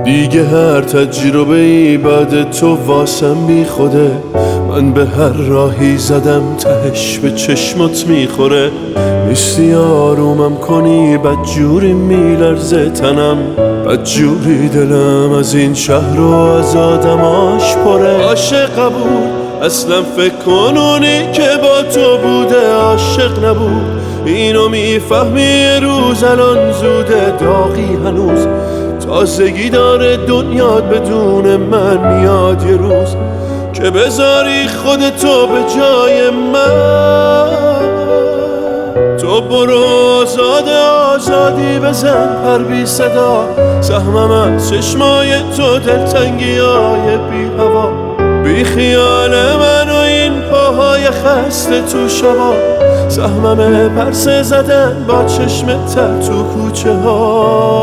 دیگه هر تجربه‌ای بعد تو واسم بی خوده. من به هر راهی زدم تهش به چشمت میخوره. نیستی آرومم کنی بدجوری میلرزه تنم، بدجوری دلم از این شهر و از آدماش پره. عاشق بود اصلا فکر کن اونی که با تو بوده عاشق نبود. اینو میفهمی یه روز، الان زوده داغی هنوز. تازگی داره دنیات بدون من میاد یه روز که بذاری خودتو به جای من. تو برو آزادی بزن پر بی صدا، سهمم از چشمای تو دلتنگی های بی هوا. بی خیال من و این پاهای خسته تو شبا، سهمم پرسه زدن با چشم تر تو کوچه ها.